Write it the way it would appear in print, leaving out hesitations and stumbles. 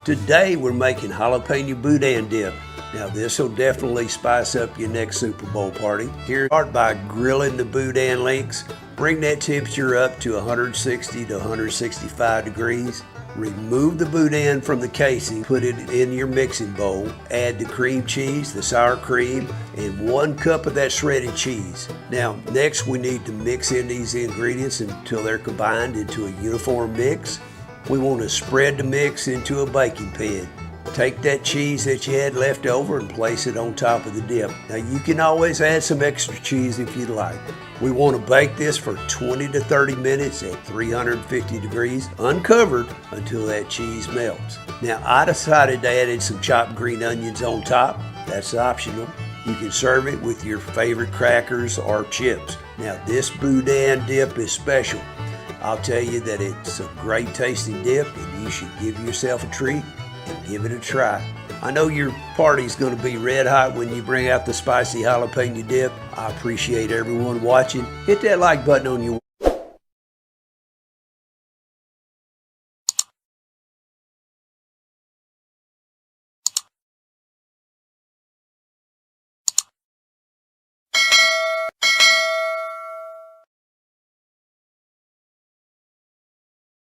Today we're making Jalapeno Boudin dip. Now this will definitely spice up your next Super Bowl party. Here, start by grilling the Boudin links. Bring that temperature up to 160 to 165 degrees. Remove the Boudin from the casing, put it in your mixing bowl. Add the cream cheese, the sour cream, and 1 cup of that shredded cheese. Now, next we need to mix in these ingredients until they're combined into a uniform mix. We want to spread the mix into a baking pan. Take that cheese that you had left over and place it on top of the dip. Now you can always add some extra cheese if you'd like. We want to bake this for 20 to 30 minutes at 350 degrees, uncovered until that cheese melts. Now I decided to add in some chopped green onions on top. That's optional. You can serve it with your favorite crackers or chips. Now this Boudin dip is special. I'll tell you that it's a great tasting dip and you should give yourself a treat and give it a try. I know your party's going to be red hot when you bring out the spicy jalapeno dip. I appreciate everyone watching. Hit that like button on your